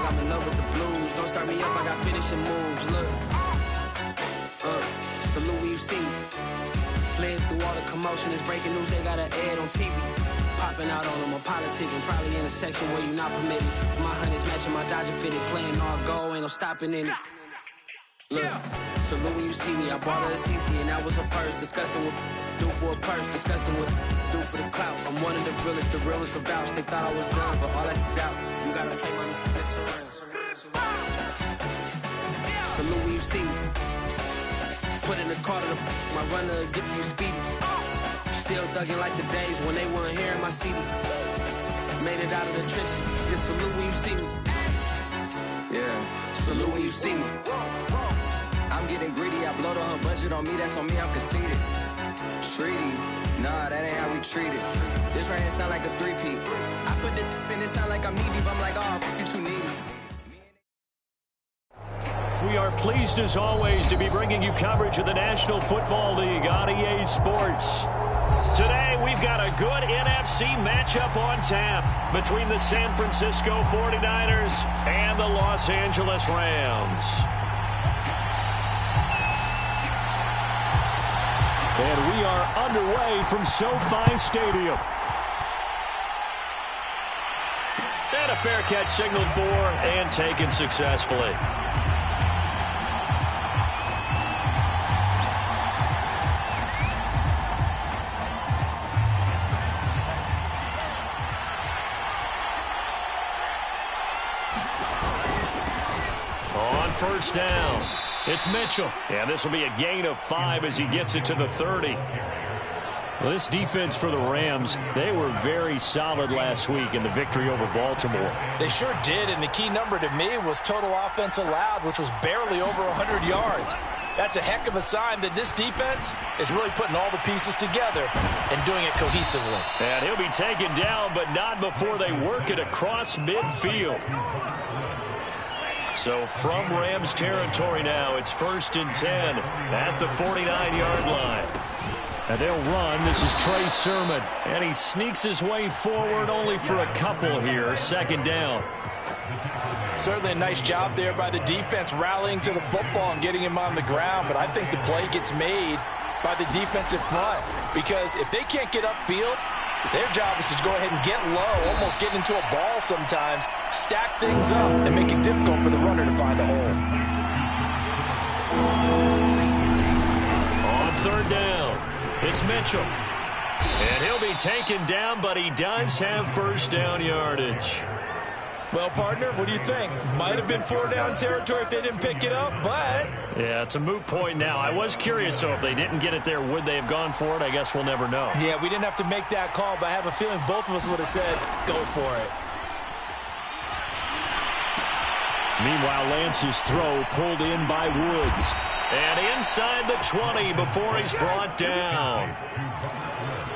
I'm in love with the blues. Don't start me up, I got finishing moves. Look, salute when you see me. Slid through all the commotion, it's breaking news, they got an ad on TV. Popping out on them, I'm politicking, probably in a section where you not permitted. My honey's matching my Dodger fitted, playing all go, ain't no stopping in it. Look, salute when you see me, I bought her a CC and that was her purse. Disgusting with do for a purse, disgusting with do for the clout. I'm one of the realest for vouch. They thought I was done, but all that doubt, you gotta play my next around. Salute when you see me. Put in the car to my runner, get to you speedy. Still thugging like the days when they weren't here in my CD. Made it out of the trenches, just salute when you see me. Yeah, salute when you see me. I'm getting greedy, I blow the whole budget on me, that's on me, I'm conceited. Treaty, nah, that ain't how we treat it. This right here sound like a three-peat. I put the in, it sound like I'm knee-deep, I'm like, oh, you too needy. We are pleased, as always, to be bringing you coverage of the National Football League on EA Sports. Today, we've got a good NFC matchup on tap between the San Francisco 49ers and the Los Angeles Rams. And we are underway from SoFi Stadium. And a fair catch signaled for and taken successfully. On first down, it's Mitchell. And this will be a gain of 5 as he gets it to the 30. Well, this defense for the Rams, they were very solid last week in the victory over Baltimore. They sure did, and the key number to me was total offense allowed, which was barely over 100 yards. That's a heck of a sign that this defense is really putting all the pieces together and doing it cohesively. And he'll be taken down, but not before they work it across midfield. So from Rams territory now, it's 1st and 10 at the 49-yard line. And they'll run. This is Trey Sermon. And he sneaks his way forward only for a couple here. 2nd down. Certainly a nice job there by the defense rallying to the football and getting him on the ground. But I think the play gets made by the defensive front. Because if they can't get upfield, their job is to go ahead and get low, almost get into a ball sometimes, stack things up, and make it difficult for the runner to find a hole. On 3rd down, it's Mitchell. And he'll be taken down, but he does have 1st down yardage. Well, partner, what do you think? Might have been 4-down territory if they didn't pick it up, but... Yeah, it's a moot point now. I was curious, so if they didn't get it there, would they have gone for it? I guess we'll never know. Yeah, we didn't have to make that call, but I have a feeling both of us would have said, go for it. Meanwhile, Lance's throw pulled in by Woods. And inside the 20 before he's brought down.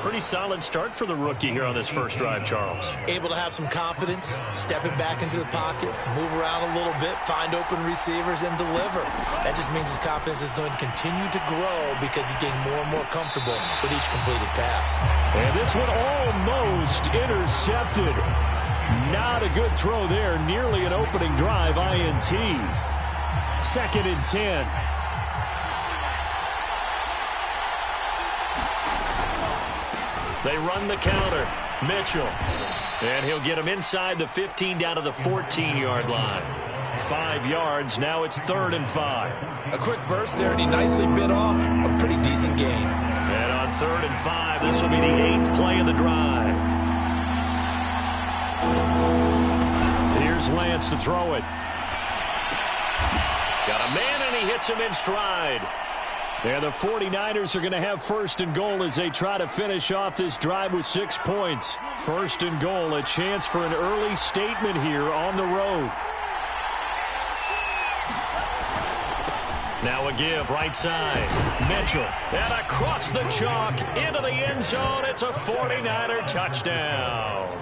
Pretty solid start for the rookie here on this first drive, Charles. Able to have some confidence, stepping back into the pocket, move around a little bit, find open receivers, and deliver. That just means his confidence is going to continue to grow because he's getting more and more comfortable with each completed pass. And this one almost intercepted. Not a good throw there. Nearly an opening drive, INT. 2nd and 10. They run the counter. Mitchell. And he'll get him inside the 15 down to the 14-yard line. 5 yards. Now it's 3rd and 5. A quick burst there, and he nicely bit off a pretty decent gain. And on 3rd and 5, this will be the 8th play of the drive. Here's Lance to throw it. Got a man, and he hits him in stride. And the 49ers are going to have 1st and goal as they try to finish off this drive with 6 points. 1st and goal, a chance for an early statement here on the road. Now a give, right side. Mitchell, and across the chalk, into the end zone. It's a 49er touchdown.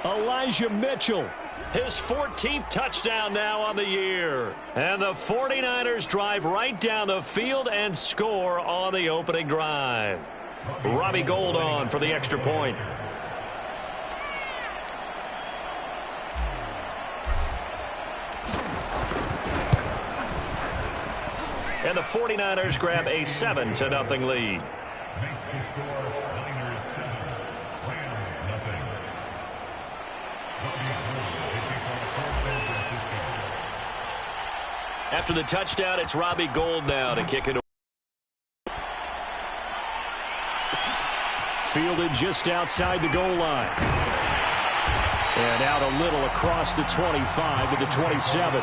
Elijah Mitchell. His 14th touchdown now on the year. And the 49ers drive right down the field and score on the opening drive. Robbie Gould on for the extra point. And the 49ers grab a 7-0 lead. After the touchdown, it's Robbie Gould now to kick it away. Fielded just outside the goal line. And out a little across the 25 to the 27.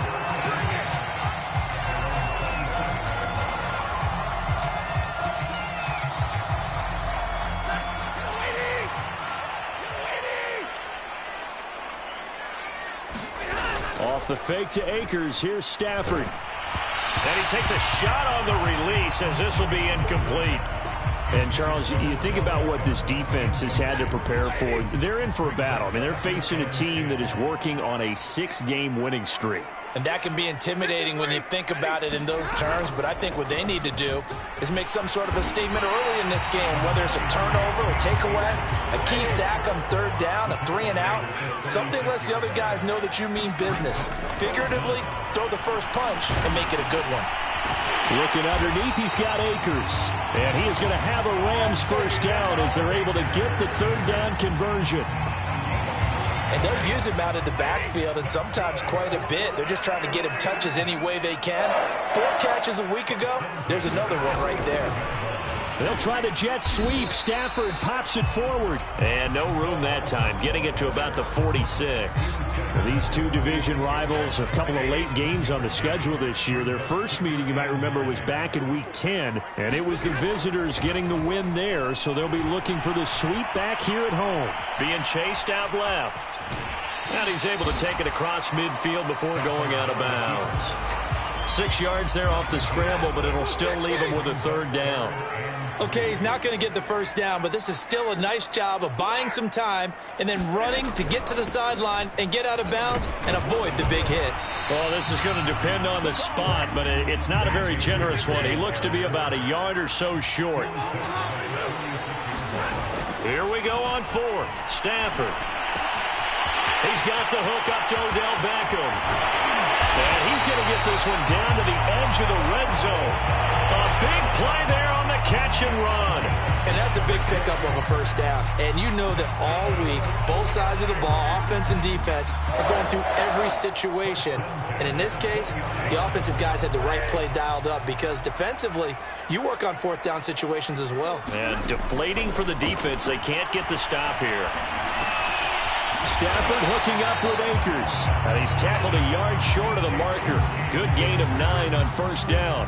Off the fake to Akers. Here's Stafford. And he takes a shot on the release as this will be incomplete. And, Charles, you think about what this defense has had to prepare for. They're in for a battle. I mean, they're facing a team that is working on a 6-game winning streak. And that can be intimidating when you think about it in those terms. But I think what they need to do is make some sort of a statement early in this game, whether it's a turnover, a takeaway, a key sack on third down, a 3-and-out. Something lets the other guys know that you mean business. Figuratively, throw the first punch and make it a good one. Looking underneath, he's got Akers. And he is going to have a Rams first down as they're able to get the third down conversion. And they'll use him out of the backfield, and sometimes quite a bit. They're just trying to get him touches any way they can. 4 catches a week ago. There's another one right there. They'll try the jet sweep. Stafford pops it forward. And no room that time, getting it to about the 46. These two division rivals, a couple of late games on the schedule this year. Their first meeting, you might remember, was back in Week 10, and it was the visitors getting the win there, so they'll be looking for the sweep back here at home. Being chased out left. And he's able to take it across midfield before going out of bounds. 6 yards there off the scramble, but it'll still leave him with a third down. Okay, he's not going to get the first down, but this is still a nice job of buying some time and then running to get to the sideline and get out of bounds and avoid the big hit. Well, this is going to depend on the spot, but it's not a very generous one. He looks to be about a yard or so short. Here we go on 4th. Stafford. He's got the hook up to Odell Beckham. And he's going to get this one down to the edge of the red zone. A big play there on the catch and run. And that's a big pickup of a first down. And you know that all week, both sides of the ball, offense and defense, are going through every situation. And in this case, the offensive guys had the right play dialed up because defensively, you work on 4th down situations as well. And deflating for the defense. They can't get the stop here. Stafford hooking up with Akers. And he's tackled a yard short of the marker. Good gain of 9 on first down.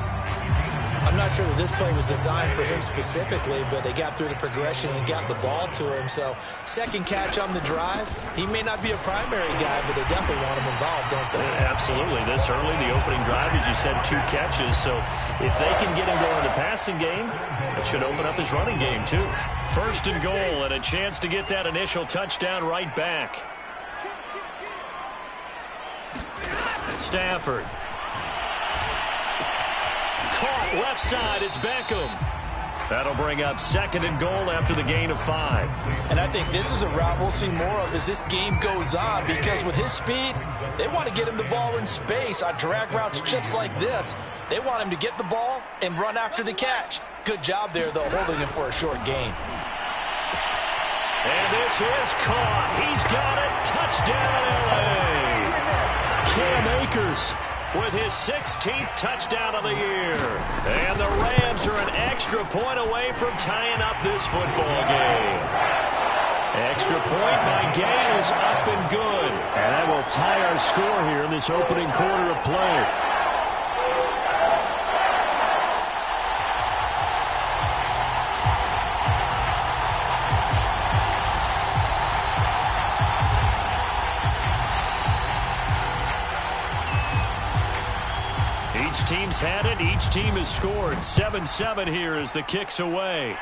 I'm not sure that this play was designed for him specifically, but they got through the progressions and got the ball to him. So, second catch on the drive. He may not be a primary guy, but they definitely want him involved, don't they? Absolutely. This early, the opening drive, as you said, 2 catches. So, if they can get him going in the passing game, it should open up his running game, too. First and goal, and a chance to get that initial touchdown right back. Stafford. Caught left side, it's Beckham. That'll bring up 2nd and goal after the gain of 5. And I think this is a route we'll see more of as this game goes on because with his speed, they want to get him the ball in space on drag routes just like this. They want him to get the ball and run after the catch. Good job there, though, holding him for a short gain. And this is caught. He's got it. Touchdown, L.A. Cam Akers with his 16th touchdown of the year. And the Rams are an extra point away from tying up this football game. Extra point by Gay is up and good. And that will tie our score here in this opening quarter of play. Each team's had it. Each team has scored. 7-7 here as the kick's away.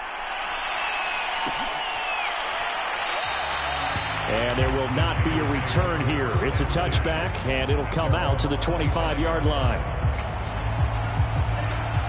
And there will not be a return here. It's a touchback, and it'll come out to the 25-yard line.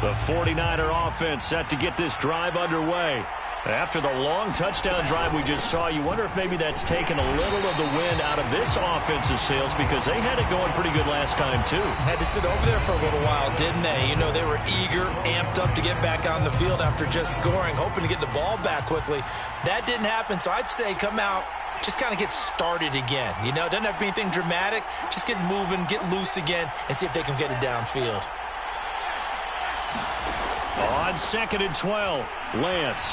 The 49er offense set to get this drive underway. After the long touchdown drive we just saw, you wonder if maybe that's taken a little of the wind out of this offensive sails, because they had it going pretty good last time too. Had to sit over there for a little while, didn't they? You know, they were eager, amped up to get back on the field after just scoring, hoping to get the ball back quickly. That didn't happen, so I'd say come out, just kind of get started again. You know, it doesn't have to be anything dramatic. Just get moving, get loose again, and see if they can get it downfield. On 2nd and 12, Lance.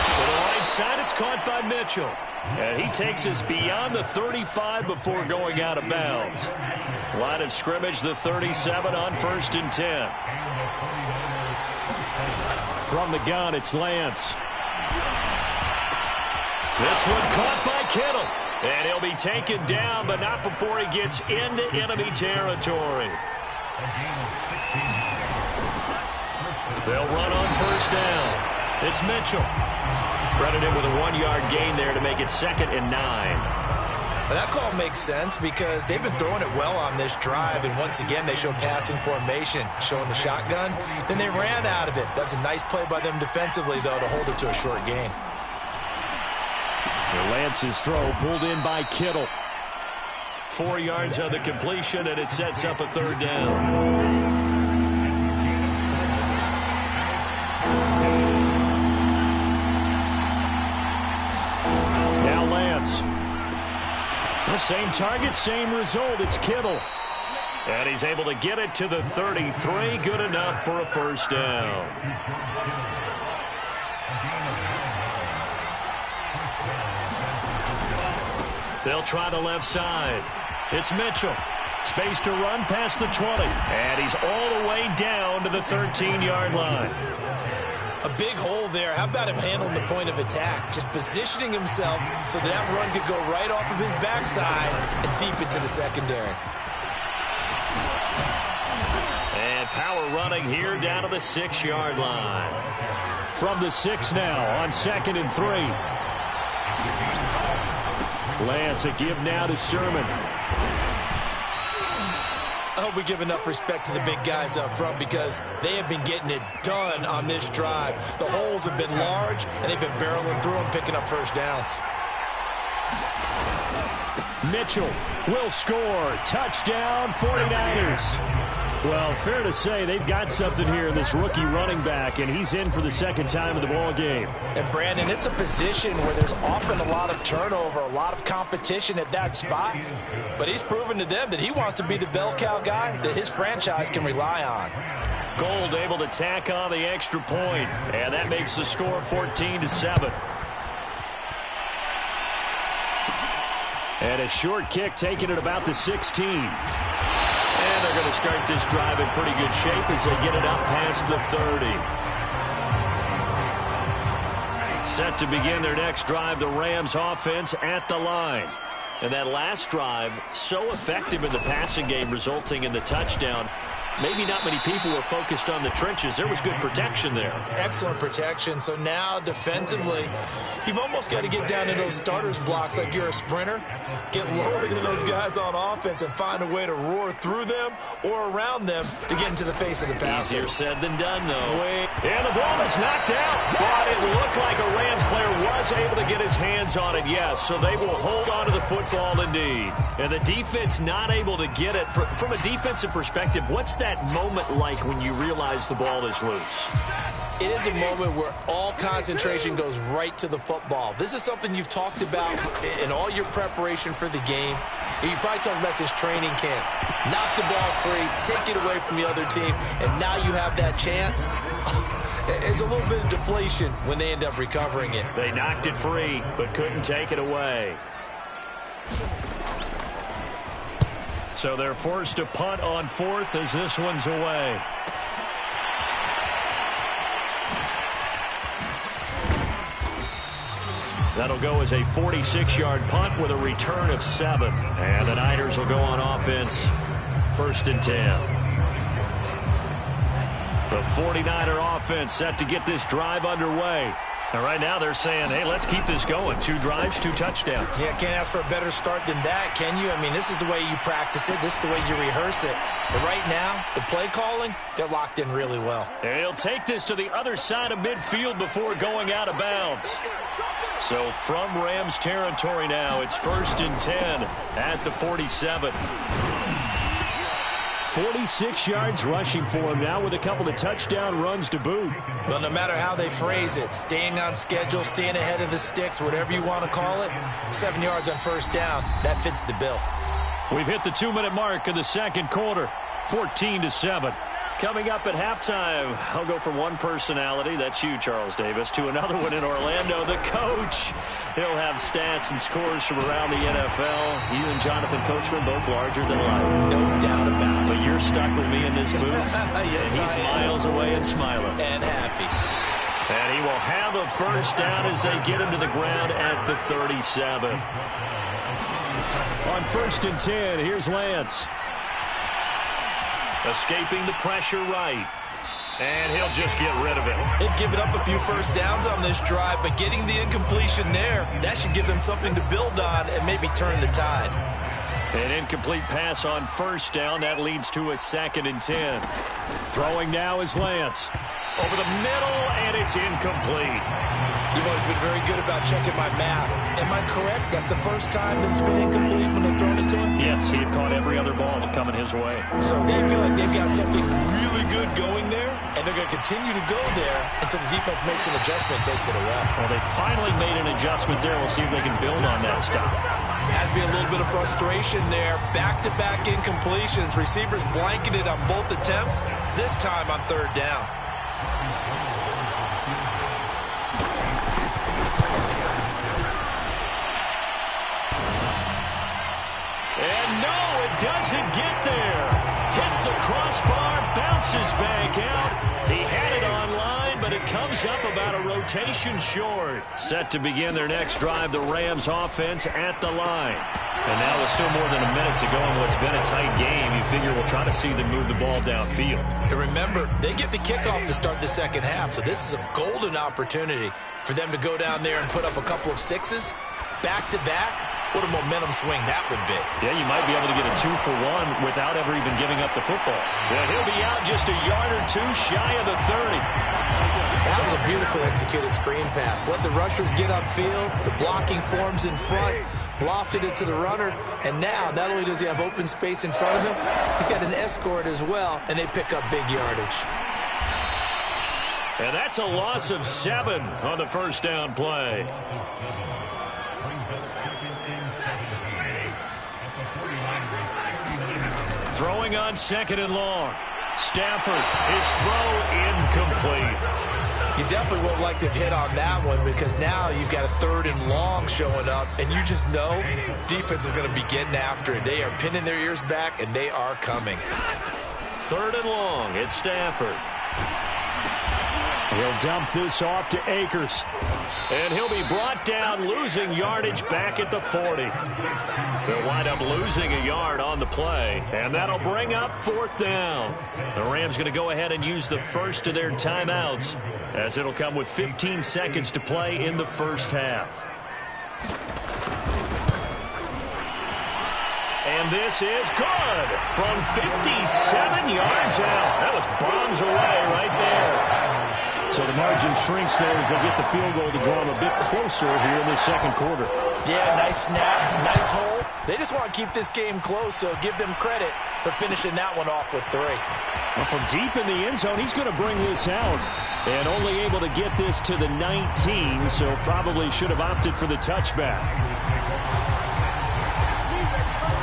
To the right side, it's caught by Mitchell. And he takes us beyond the 35 before going out of bounds. Line of scrimmage, the 37 on 1st and 10. From the gun, it's Lance. This one caught by Kittle. And he'll be taken down, but not before he gets into enemy territory. They'll run on 1st down. It's Mitchell. Credited with a 1-yard gain there to make it 2nd and 9. Well, that call makes sense because they've been throwing it well on this drive, and once again they show passing formation, showing the shotgun. Then they ran out of it. That's a nice play by them defensively, though, to hold it to a short gain. Lance's throw pulled in by Kittle. 4 yards on the completion, and it sets up a 3rd down. The same target, same result. It's Kittle. And he's able to get it to the 33. Good enough for a 1st down. They'll try the left side. It's Mitchell. Space to run past the 20. And he's all the way down to the 13-yard line. A big hole there. How about him handling the point of attack? Just positioning himself so that run could go right off of his backside and deep into the secondary. And power running here down to the 6-yard line. From the 6 now on 2nd and 3. Lance, a give now to Sermon. I hope we give enough respect to the big guys up front because they have been getting it done on this drive. The holes have been large, and they've been barreling through them, picking up 1st downs. Mitchell will score. Touchdown, 49ers. Well, fair to say they've got something here in this rookie running back, and he's in for the 2nd time of the ball game. And, Brandon, it's a position where there's often a lot of turnover, a lot of competition at that spot. But he's proven to them that he wants to be the bell cow guy that his franchise can rely on. Gold able to tack on the extra point, and that makes the score 14-7. And a short kick taken at about the 16. And they're going to start this drive in pretty good shape as they get it up past the 30. Set to begin their next drive, the Rams offense at the line. And that last drive, so effective in the passing game, resulting in the touchdown. Maybe not many people were focused on the trenches. There was good protection there. Excellent protection. So now defensively, you've almost got to get down to those starters blocks like you're a sprinter. Get lower than those guys on offense and find a way to roar through them or around them to get into the face of the passer. Easier said than done, though. And the ball is knocked out. But it looked like a Rams player was able to get his hands on it, yes. So they will hold on to the football indeed. And the defense not able to get it. From a defensive perspective, what's that moment like when you realize the ball is loose? It is a moment where all concentration goes right to the football. This is something you've talked about in all your preparation for the game. You probably talked about since training camp. Knock the ball free, take it away from the other team, and now you have that chance. There's a little bit of deflation when they end up recovering it. They knocked it free, but couldn't take it away. So they're forced to punt on 4th as this one's away. That'll go as a 46-yard punt with a return of 7. And the Niners will go on offense, 1st and 10. The 49er offense set to get this drive underway. And right now they're saying, hey, let's keep this going. 2 drives, 2 touchdowns. Yeah, can't ask for a better start than that, can you? I mean, this is the way you practice it. This is the way you rehearse it. But right now, the play calling, they're locked in really well. And he'll take this to the other side of midfield before going out of bounds. So from Rams territory now, it's 1st and 10 at the 47. 46 yards rushing for him now with a couple of touchdown runs to boot. Well, no matter how they phrase it, staying on schedule, staying ahead of the sticks, whatever you want to call it, 7 yards on 1st down, that fits the bill. We've hit the 2-minute mark of the 2nd quarter, 14-7. Coming up at halftime, I'll go from one personality, that's you, Charles Davis, to another one in Orlando, the coach. He'll have stats and scores from around the NFL. You and Jonathan Coachman, both larger than life. No doubt about it. But you're stuck with me in this booth. Yes, and he's miles away and smiling. And happy. And he will have a 1st down as they get him to the ground at the 37. On 1st and 10, here's Lance. Escaping the pressure right. And he'll just get rid of it. They've given up a few 1st downs on this drive, but getting the incompletion there, that should give them something to build on and maybe turn the tide. An incomplete pass on 1st down. That leads to a 2nd and 10. Throwing now is Lance. Over the middle, and it's incomplete. You've always been very good about checking my math. Am I correct? That's the first time that it's been incomplete when they've thrown it to him? Yes, he had caught every other ball coming his way. So they feel like they've got something really good going there, and they're going to continue to go there until the defense makes an adjustment and takes it away. Well, they finally made an adjustment there. We'll see if they can build on that stop. Has to be a little bit of frustration there. Back-to-back incompletions. Receivers blanketed on both attempts, this time on 3rd down. And no, it doesn't get there. Hits the crossbar, bounces back out. He had it online, but it comes up about a rotation short. Set to begin their next drive, the Rams offense at the line. And now with still more than a minute to go in what's been a tight game, you figure we'll try to see them move the ball downfield. And remember, they get the kickoff to start the 2nd half, so this is a golden opportunity for them to go down there and put up a couple of 6s back-to-back. What a momentum swing that would be. Yeah, you might be able to get a 2-for-1 without ever even giving up the football. Yeah, he'll be out just a yard or 2 shy of the 30. That was a beautifully executed screen pass. Let the rushers get upfield. The blocking forms in front. Lofted it to the runner. And now, not only does he have open space in front of him, he's got an escort as well, and they pick up big yardage. And that's a loss of 7 on the 1st down play. Throwing on 2nd and long. Stafford, his throw incomplete. You definitely would like to have hit on that one because now you've got a 3rd and long showing up, and you just know defense is going to be getting after it. They are pinning their ears back, and they are coming. 3rd and long, it's Stafford. He'll dump this off to Akers. And he'll be brought down, losing yardage back at the 40. They'll wind up losing a yard on the play, and that'll bring up 4th down. The Rams going to go ahead and use the first of their timeouts, as it'll come with 15 seconds to play in the 1st half. And this is good from 57 yards out. That was bombs away right there. So the margin shrinks there as they get the field goal to draw them a bit closer here in the 2nd quarter. Yeah, nice snap, nice hole. They just want to keep this game close, so give them credit for finishing that one off with 3. Well, from deep in the end zone, he's going to bring this out. And only able to get this to the 19, so probably should have opted for the touchback.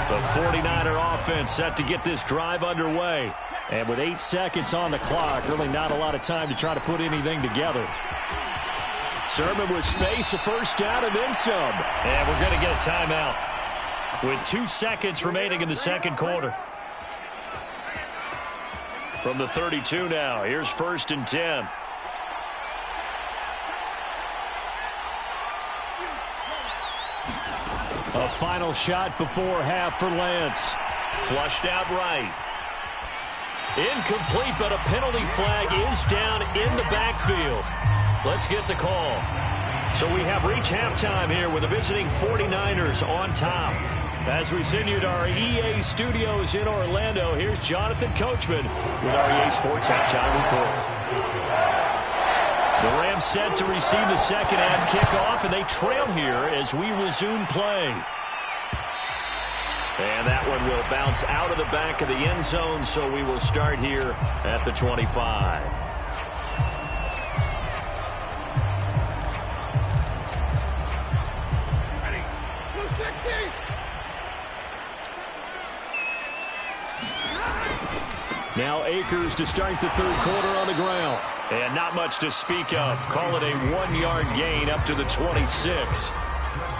The 49er offense set to get this drive underway. And with 8 seconds on the clock, really not a lot of time to try to put anything together. Sermon with space, a 1st down, and then some. And we're going to get a timeout with 2 seconds remaining in the 2nd quarter. From the 32 now, here's 1st and 10. A final shot before half for Lance. Flushed out right. Incomplete, but a penalty flag is down in the backfield. Let's get the call. So we have reached halftime here with the visiting 49ers on top. As we send you to our EA studios in Orlando, here's Jonathan Coachman with our EA Sports Halftime Report. The Rams set to receive the second half kickoff, and they trail here as we resume play. And that one will bounce out of the back of the end zone, so we will start here at the 25. Now Akers to start the third quarter on the ground. And not much to speak of. Call it a 1-yard gain up to the 26.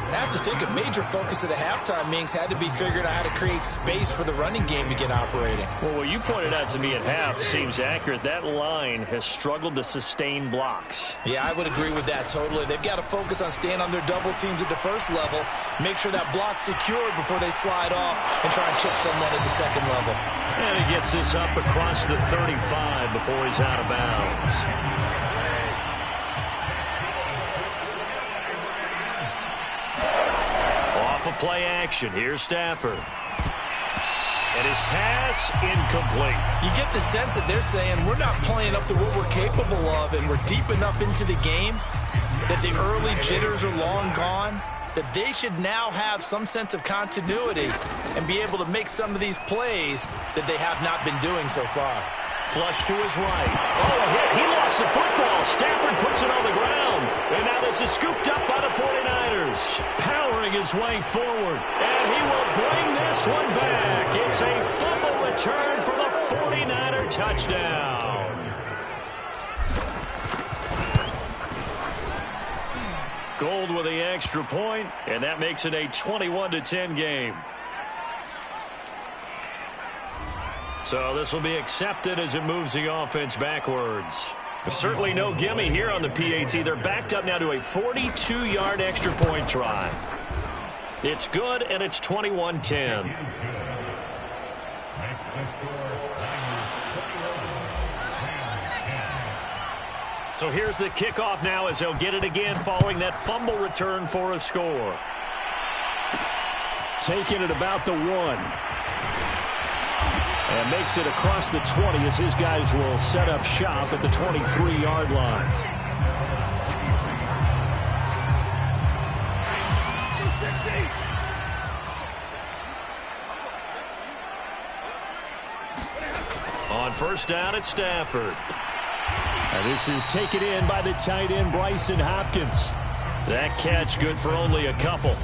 I have to think a major focus of the halftime meetings had to be figuring out how to create space for the running game to get operating. Well, what you pointed out to me at half seems accurate. That line has struggled to sustain blocks. Yeah, I would agree with that totally. They've got to focus on staying on their double teams at the first level, make sure that block's secured before they slide off and try and chip someone at the second level. And he gets this up across the 35 before he's out of bounds. Play action. Here's Stafford. And his pass incomplete. You get the sense that they're saying we're not playing up to what we're capable of, and we're deep enough into the game that the early jitters are long gone, that they should now have some sense of continuity and be able to make some of these plays that they have not been doing so far. Flush to his right. Oh, a hit. He lost the football. Stafford puts it on the ground. And now this is scooped up by the 49ers. Powering his way forward. And he will bring this one back. It's a fumble return for the 49er touchdown. Gold with the extra point, and that makes it a 21-10 game. So this will be accepted as it moves the offense backwards. Certainly no gimme here on the PAT. They're backed up now to a 42-yard extra point try. It's good, and it's 21-10. So here's the kickoff now as they'll get it again following that fumble return for a score. Taking it about the 1. And makes it across the 20 as his guys will set up shop at the 23-yard line. On first down, it's Stafford. And this is taken in by the tight end, Bryson Hopkins. That catch good for only a couple.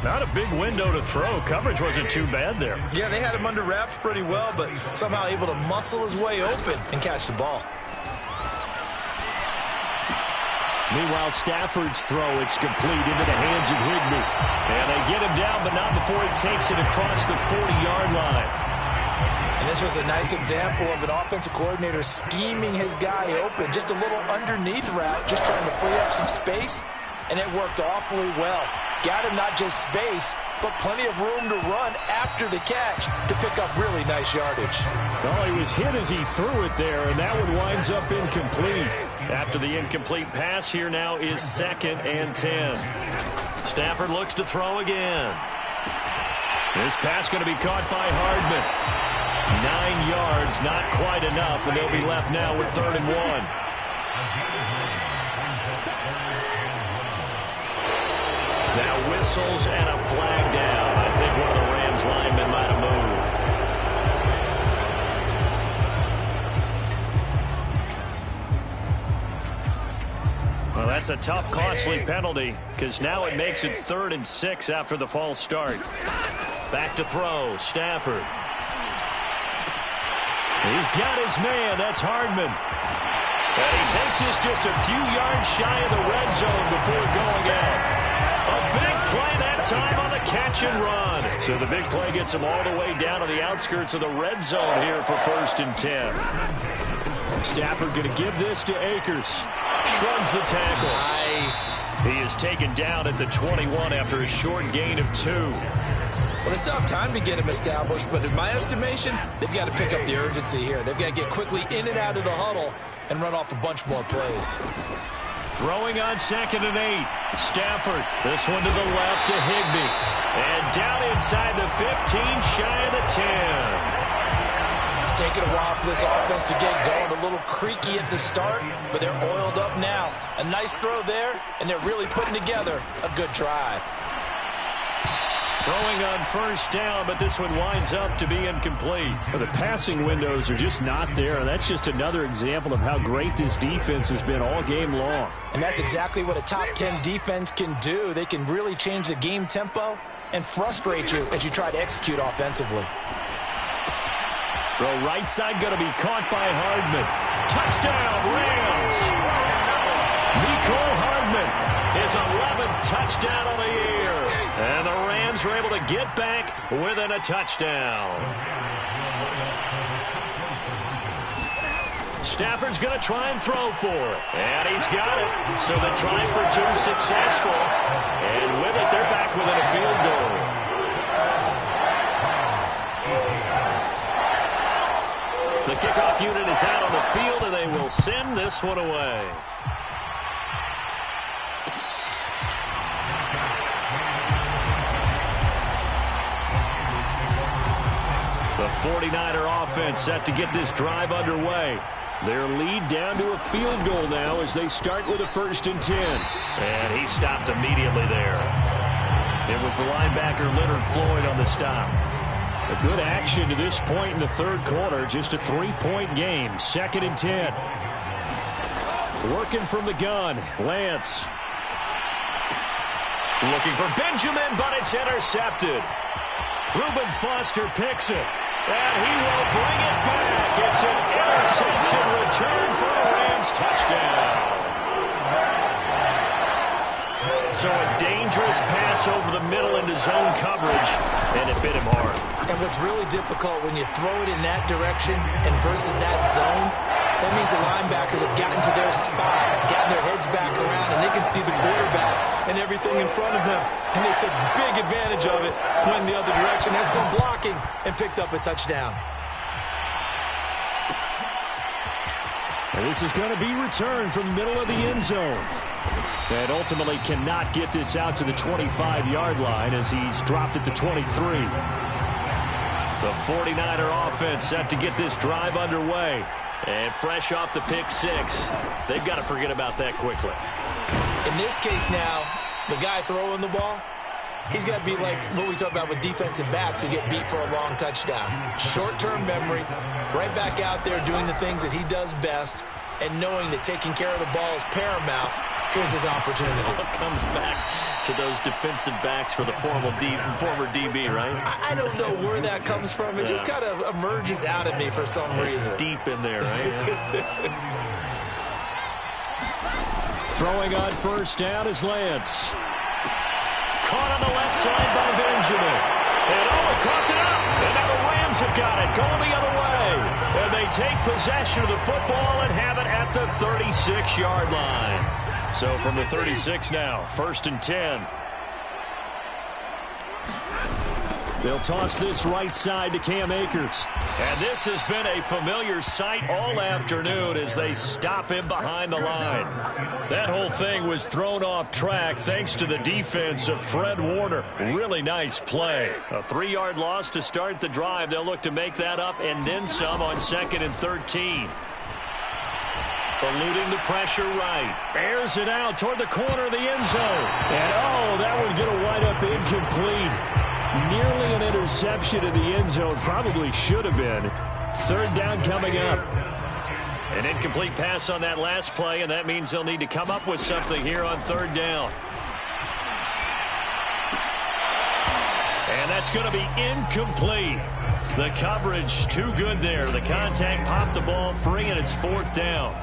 Not a big window to throw. Coverage wasn't too bad there. Yeah, they had him under wraps pretty well, but somehow able to muscle his way open and catch the ball. Meanwhile, Stafford's throw, it's complete into the hands of Higbee. And they get him down, but not before he takes it across the 40-yard line. And this was a nice example of an offensive coordinator scheming his guy open. Just a little underneath route, just trying to free up some space, and it worked awfully well. Got him not just space, but plenty of room to run after the catch to pick up really nice yardage. Well, he was hit as he threw it there, and that one winds up incomplete. After the incomplete pass, here now is 2nd and 10. Stafford looks to throw again. This pass going to be caught by Hardman. 9 yards, not quite enough, and they'll be left now with 3rd and 1. Now whistles and a flag down. I think one of the Rams linemen might have moved. Well, that's a tough, costly penalty because now it makes it 3rd and 6 after the false start. Back to throw, Stafford. He's got his man. That's Hardman. And he takes this just a few yards shy of the red zone before going out. A big play that time on the catch and run. So the big play gets him all the way down to the outskirts of the red zone here for 1st and 10. Stafford going to give this to Akers. Shrugs the tackle. Nice. He is taken down at the 21 after a short gain of 2. Well, they still have time to get him established, but in my estimation, they've got to pick up the urgency here. They've got to get quickly in and out of the huddle and run off a bunch more plays. Throwing on 2nd and 8. Stafford, this one to the left to Higbee. And down inside the 15, shy of the 10. It's taken a while for this offense to get going. A little creaky at the start, but they're oiled up now. A nice throw there, and they're really putting together a good drive. Throwing on 1st down, but this one winds up to be incomplete. Well, the passing windows are just not there, and that's just another example of how great this defense has been all game long. And that's exactly what a top 10 defense can do. They can really change the game tempo and frustrate you as you try to execute offensively. Throw right side, going to be caught by Hardman. Touchdown, Rams! Mecole Hardman, his 11th touchdown of the year. And the Rams are able to get back within a touchdown. Stafford's going to try and throw for it. And he's got it. So the try for 2 successful. And with it, they're back within a field goal. The kickoff unit is out on the field, and they will send this one away. The 49er offense set to get this drive underway. Their lead down to a field goal now as they start with a 1st and 10. And he stopped immediately there. It was the linebacker Leonard Floyd on the stop. A good action to this point in the 3rd quarter. Just a 3-point game. 2nd and 10. Working from the gun. Lance. Looking for Benjamin, but it's intercepted. Reuben Foster picks it. And he will bring it back. It's an interception return for a Rams touchdown. So a dangerous pass over the middle into zone coverage, and it bit him hard. And what's really difficult when you throw it in that direction and versus that zone, that means the linebackers have gotten to their spot, gotten their heads back around, and they can see the quarterback and everything in front of them. And they took big advantage of it, went the other direction, had some blocking, and picked up a touchdown. And this is going to be returned from the middle of the end zone. And ultimately cannot get this out to the 25-yard line as he's dropped at the 23. The 49er offense set to get this drive underway. And fresh off the pick 6, they've got to forget about that quickly. In this case now, the guy throwing the ball, he's got to be like what we talk about with defensive backs who get beat for a long touchdown. Short-term memory, right back out there doing the things that he does best, and knowing that taking care of the ball is paramount. Here's his opportunity. It all comes back to those defensive backs for the former DB, right? I don't know where that comes from. It just kind of emerges out of me for some reason. Deep in there, right? Throwing on 1st down is Lance. Caught on the left side by Benjamin. And he coughed it up. And now the Rams have got it, going the other way. And they take possession of the football and have it at the 36-yard line. So from the 36 now, 1st and 10. They'll toss this right side to Cam Akers. And this has been a familiar sight all afternoon as they stop him behind the line. That whole thing was thrown off track thanks to the defense of Fred Warner. Really nice play. A 3-yard loss to start the drive. They'll look to make that up and then some on 2nd and 13. Eluding the pressure right. Airs it out toward the corner of the end zone. And, that one's going to wind up incomplete. Nearly an interception in the end zone. Probably should have been. 3rd down coming up. An incomplete pass on that last play, and that means they'll need to come up with something here on 3rd down. And that's going to be incomplete. The coverage too good there. The contact popped the ball free, and it's 4th down.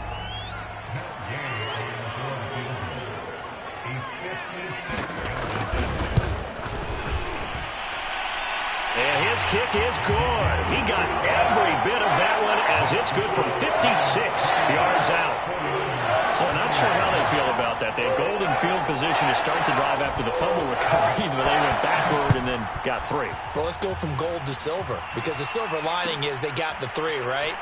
And his kick is good. He got every bit of that one as it's good from 56 yards out. So not sure how they feel about that. They had golden field position to start the drive after the fumble recovery, but they went backward and then got 3. Well, let's go from gold to silver, because the silver lining is they got the 3, right?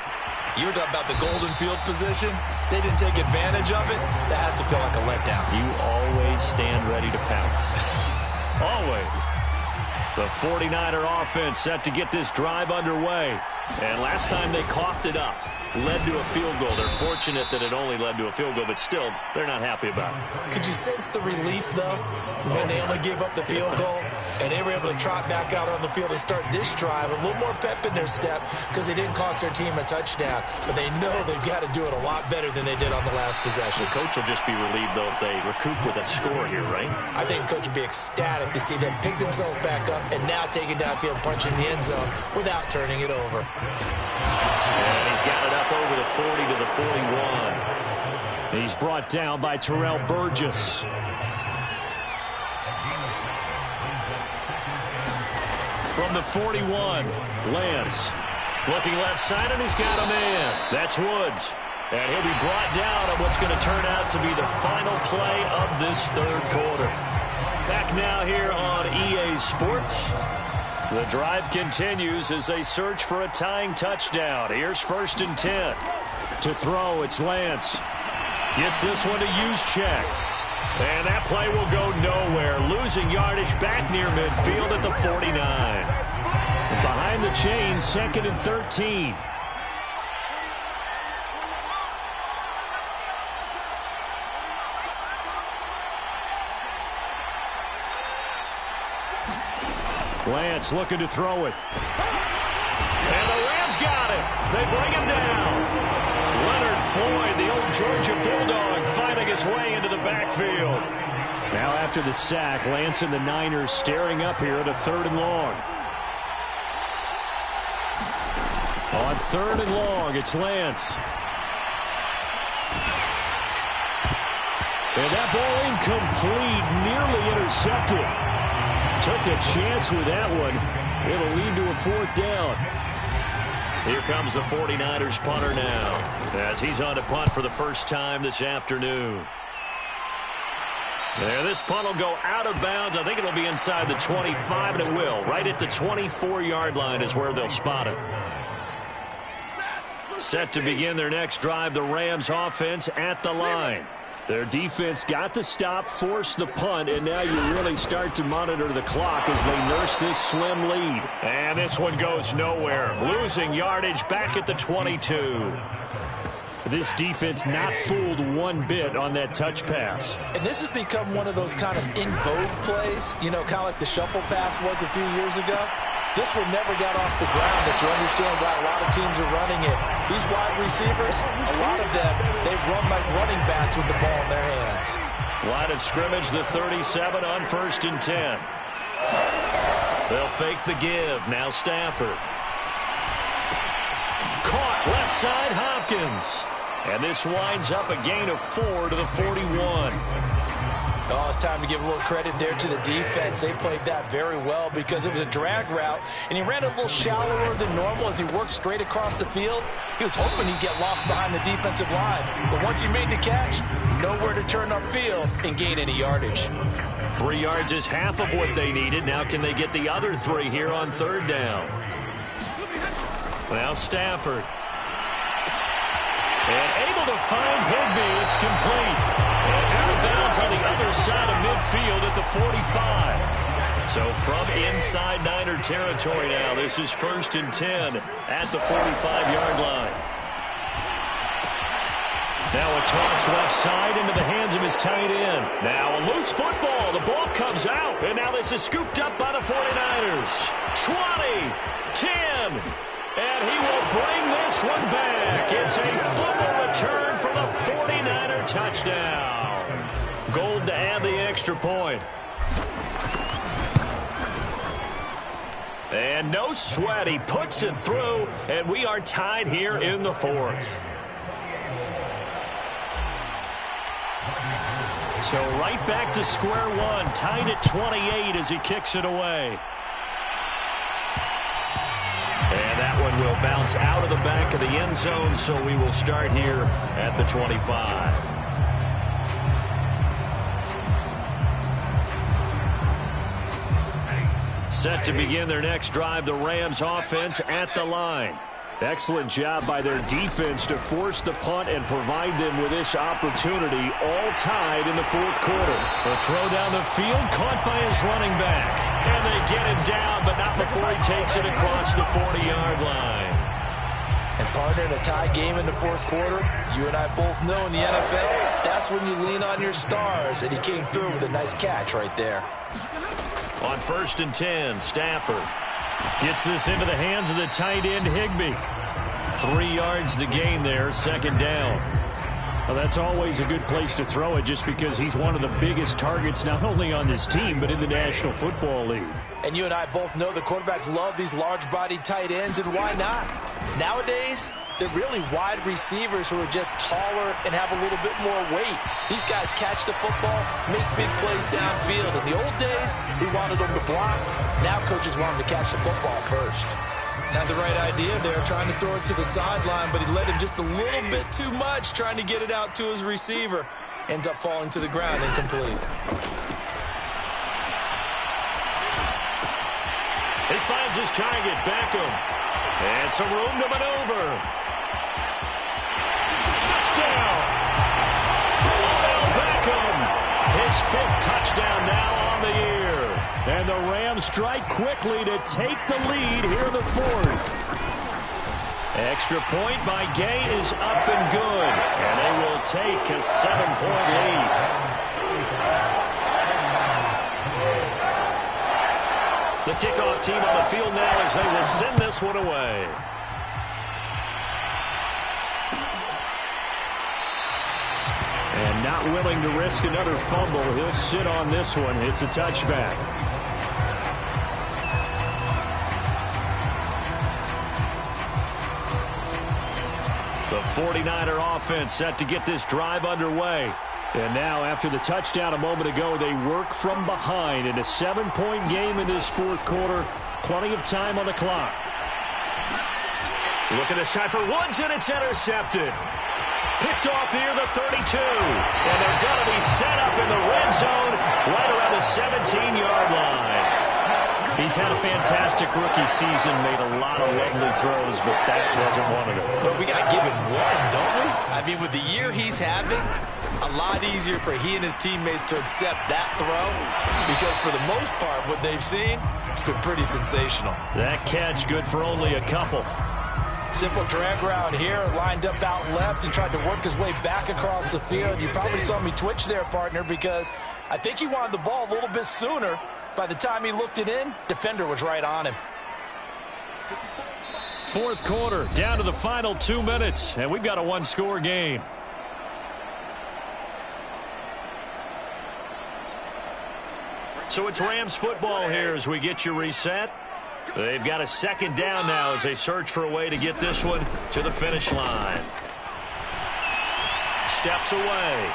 You were talking about the golden field position. they didn't take advantage of it, that has to feel like a letdown. You always stand ready to pounce. Always. The 49er offense set to get this drive underway. And last time they coughed it up, led to a field goal. They're fortunate that it only led to a field goal, but still, they're not happy about it. Could you sense the relief, though, when they only gave up the field goal and they were able to trot back out on the field and start this drive? A little more pep in their step because they didn't cost their team a touchdown, but they know they've got to do it a lot better than they did on the last possession. The coach will just be relieved, though, if they recoup with a score here, right? I think the coach will be ecstatic to see them pick themselves back up and now take it downfield, punch in the end zone without turning it over. And he's got it up over the 40 to the 41. He's brought down by Terrell Burgess. From the 41, Lance looking left side, and he's got a man. That's Woods. And he'll be brought down on what's going to turn out to be the final play of this third quarter. Back now here on EA Sports. The drive continues as they search for a tying touchdown. Here's 1st and 10. To throw, it's Lance. Gets this one to Juszczyk. And that play will go nowhere. Losing yardage back near midfield at the 49. Behind the chains, 2nd and 13. Lance looking to throw it. And the Rams got it. They bring him down. Leonard Floyd, the old Georgia Bulldog, finding his way into the backfield. Now after the sack, Lance and the Niners staring up here at a 3rd and long. On 3rd and long, it's Lance. And that ball incomplete, nearly intercepted. Took a chance with that one. It'll lead to a 4th down. Here comes the 49ers punter now, as he's on to punt for the first time this afternoon. There, this punt will go out of bounds. I think it'll be inside the 25, and it will. Right at the 24-yard line is where they'll spot it. Set to begin their next drive, the Rams offense at the line. Their defense got the stop, forced the punt, and now you really start to monitor the clock as they nurse this slim lead. And this one goes nowhere. Losing yardage back at the 22. This defense not fooled one bit on that touch pass. And this has become one of those kind of in vogue plays, you know, kind of like the shuffle pass was a few years ago. This one never got off the ground, but you understand why a lot of teams are running it. These wide receivers, a lot of them, they've run like running backs with the ball in their hands. Line of scrimmage, the 37 on 1st and 10. They'll fake the give. Now Stafford. Caught left side, Hopkins. And this winds up a gain of 4 to the 41. Oh, it's time to give a little credit there to the defense. They played that very well because it was a drag route, and he ran a little shallower than normal as he worked straight across the field. He was hoping he'd get lost behind the defensive line, but once he made the catch, nowhere to turn upfield and gain any yardage. 3 yards is half of what they needed. Now can they get the other 3 here on 3rd down? Now Stafford. And able to find Higbee. It's complete. And out of bounds on the other side of midfield at the 45. So from inside Niner territory now, this is 1st and 10 at the 45-yard line. Now a toss left side into the hands of his tight end. Now a loose football. The ball comes out. And now this is scooped up by the 49ers. 20, 10. And he will bring this one back. It's a fumble return for the 49er touchdown. Gold to add the extra point. And no sweat. He puts it through, and we are tied here in the 4th. So right back to square one, tied at 28 as he kicks it away. And that one will bounce out of the back of the end zone, so we will start here at the 25. Set to begin their next drive, the Rams offense at the line. Excellent job by their defense to force the punt and provide them with this opportunity, all tied in the fourth quarter. A throw down the field, caught by his running back. And they get him down, but not before he takes it across the 40-yard line. And partner, in a tie game in the fourth quarter, you and I both know in the NFL, that's when you lean on your stars, and he came through with a nice catch right there. On 1st and 10, Stafford gets this into the hands of the tight end, Higbee. 3 yards the gain there, 2nd down. Well, that's always a good place to throw it just because he's one of the biggest targets not only on this team but in the National Football League. And you and I both know the quarterbacks love these large-bodied tight ends, and why not? Nowadays, they're really wide receivers who are just taller and have a little bit more weight. These guys catch the football, make big plays downfield. In the old days, we wanted them to block. Now coaches want them to catch the football first. Had the right idea there, trying to throw it to the sideline, but he led him just a little bit too much, trying to get it out to his receiver. Ends up falling to the ground, incomplete. He finds his target, Beckham. And some room to maneuver. Touchdown! Odell Beckham. His 5th touchdown now on the year. And the Rams strike quickly to take the lead here in the 4th. Extra point by Gay is up and good. And they will take a 7-point lead. The kickoff team on the field now as they will send this one away. And not willing to risk another fumble, he'll sit on this one. It's a touchback. The 49er offense set to get this drive underway. And now, after the touchdown a moment ago, they work from behind in a 7-point game in this fourth quarter. Plenty of time on the clock. Look at this time for Woods, and it's intercepted. Picked off near the 32. And they're going to be set up in the red zone right around the 17-yard line. He's had a fantastic rookie season, made a lot of lovely throws, but that wasn't one of them. Well, we got to give him one, don't we? I mean, with the year he's having, a lot easier for he and his teammates to accept that throw because for the most part, what they've seen, it's been pretty sensational. That catch good for only a couple. Simple drag route here, lined up out left and tried to work his way back across the field. You probably saw me twitch there, partner, because I think he wanted the ball a little bit sooner. By the time he looked it in, defender was right on him. Fourth quarter, down to the final 2 minutes, and we've got a one-score game. So it's Rams football here as we get you reset. They've got a 2nd down now as they search for a way to get this one to the finish line. Steps away.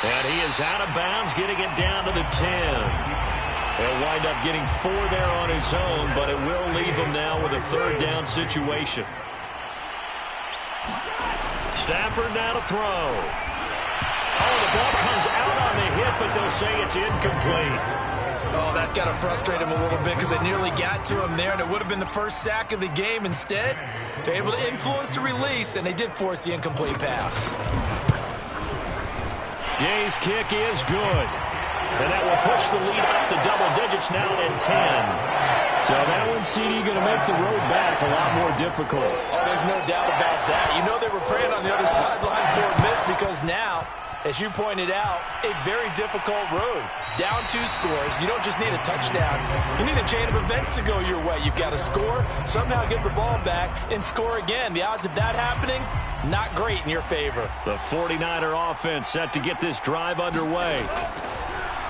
And he is out of bounds, getting it down to the 10. He'll wind up getting 4 there on his own, but it will leave him now with a 3rd down situation. Stafford now to throw. Oh, the ball comes out on the hit, but they'll say it's incomplete. Oh, that's got to frustrate him a little bit because they nearly got to him there, and it would have been the first sack of the game. Instead, they're able to influence the release, and they did force the incomplete pass. Gay's kick is good. And that will push the lead up to double digits now at 10. So that one, CD, going to make the road back a lot more difficult. Oh, there's no doubt about that. You know they were praying on the other sideline for a miss because now, as you pointed out, a very difficult road. Down 2 scores. You don't just need a touchdown. You need a chain of events to go your way. You've got to score, somehow get the ball back, and score again. The odds of that happening, not great in your favor. The 49er offense set to get this drive underway.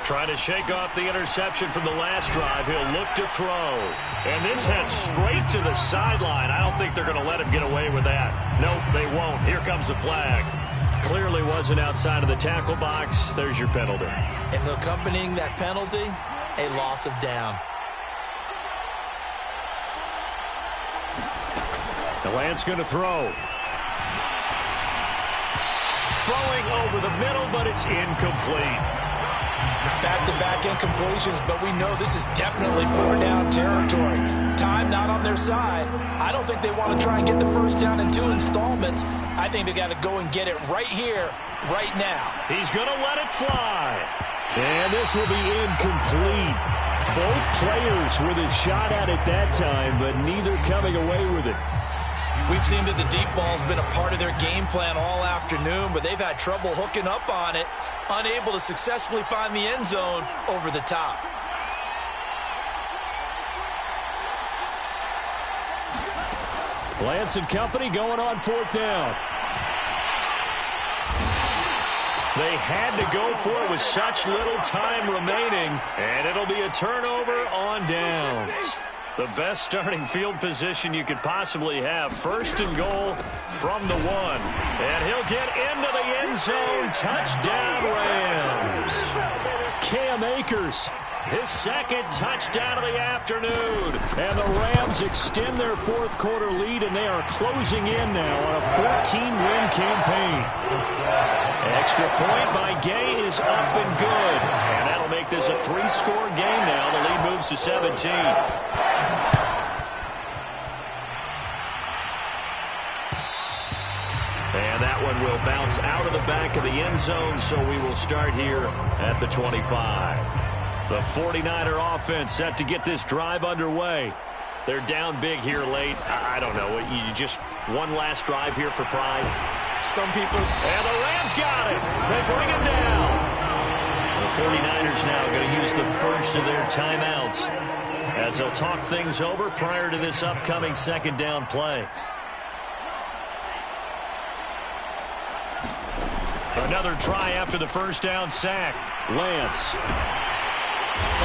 Trying to shake off the interception from the last drive. He'll look to throw. And this heads straight to the sideline. I don't think they're going to let him get away with that. Nope, they won't. Here comes the flag. Clearly wasn't outside of the tackle box. There's your penalty. And accompanying that penalty, a loss of down. Lance going to throw. Throwing over the middle, but it's incomplete. Back-to-back incompletions, but we know this is definitely 4-down territory. Time not on their side. I don't think they want to try and get the first down in 2 installments. I think they got to go and get it right here, right now. He's going to let it fly. And this will be incomplete. Both players with a shot at it that time, but neither coming away with it. We've seen that the deep ball's been a part of their game plan all afternoon, but they've had trouble hooking up on it, unable to successfully find the end zone over the top. Lance and company going on 4th down. They had to go for it with such little time remaining, and it'll be a turnover on downs. The best starting field position you could possibly have. 1st and goal from the 1. And he'll get into the end zone. Touchdown, Rams. Cam Akers, his 2nd touchdown of the afternoon. And the Rams extend their 4th quarter lead, and they are closing in now on a 14-win campaign. Extra point by Gay is up and good. And that'll make this a 3-score game now. The lead moves to 17. And that one will bounce out of the back of the end zone, so we will start here at the 25. The 49er offense set to get this drive underway. They're down big here late. I don't know. You just one last drive here for pride. Some people. And the Rams got it. They bring him down. The 49ers now going to use the first of their timeouts as they'll talk things over prior to this upcoming 2nd down play. Another try after the 1st down sack. Lance.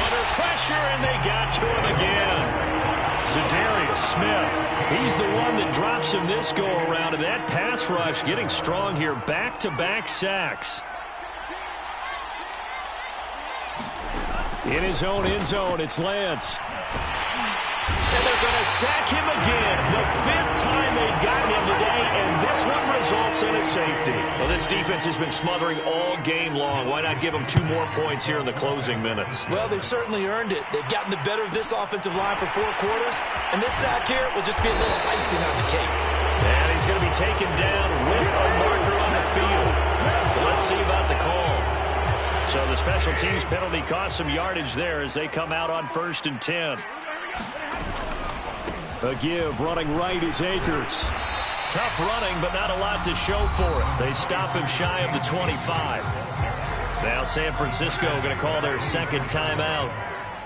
Under pressure, and they got to him again. Za'Darius Smith, he's the one that drops him this go-around, and that pass rush getting strong here. Back-to-back sacks. In his own end zone, it's Lance. And they're going to sack him again. The 5th time they've gotten him today, and this one results in a safety. Well, this defense has been smothering all game long. Why not give them 2 more points here in the closing minutes? Well, they've certainly earned it. They've gotten the better of this offensive line for 4 quarters, and this sack here will just be a little icing on the cake. And he's going to be taken down with a marker on the field. So let's see about the call. So the special teams penalty cost some yardage there as they come out on 1st and 10. A give running right is Akers. Tough running, but not a lot to show for it. They stop him shy of the 25. Now San Francisco going to call their 2nd timeout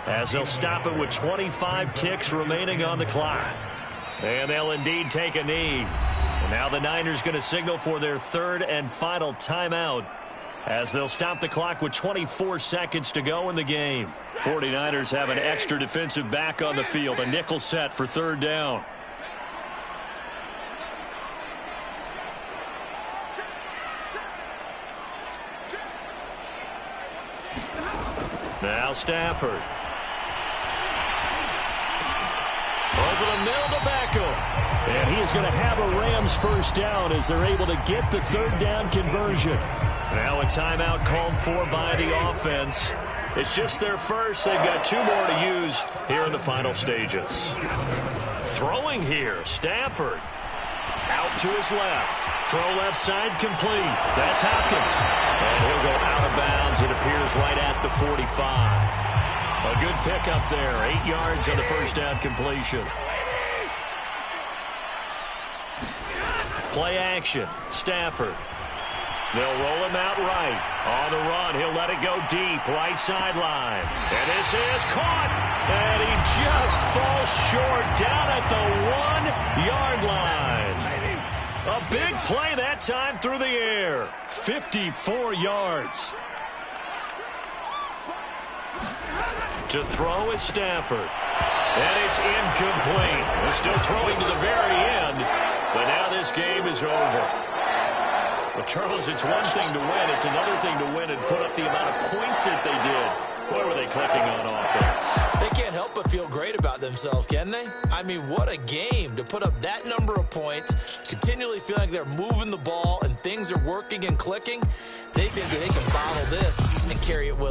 as they'll stop it with 25 ticks remaining on the clock. And they'll indeed take a knee. And now the Niners going to signal for their 3rd and final timeout as they'll stop the clock with 24 seconds to go in the game. 49ers have an extra defensive back on the field, a nickel set for 3rd down. Now Stafford. Over the middle to Beckham. And he is going to have a Rams 1st down as they're able to get the 3rd down conversion. Now a timeout called for by the offense. It's just their first. They've got 2 more to use here in the final stages. Throwing here, Stafford. Out to his left. Throw left side complete. That's Hopkins. And he'll go out of bounds. It appears right at the 45. A good pickup there. 8 yards on the 1st down completion. Play action. Stafford. They'll roll him out right. On the run, he'll let it go deep. Right sideline. And this is caught. And he just falls short down at the 1-yard line. A big play that time through the air. 54 yards. To throw is Stafford. And it's incomplete. He's still throwing to the very end. But now this game is over. Well, Charles, it's one thing to win. It's another thing to win and put up the amount of points that they did. What were they clicking on offense? They can't help but feel great about themselves, can they? I mean, what a game to put up that number of points, continually feeling like they're moving the ball and things are working and clicking. They think that they can bottle this and carry it with them.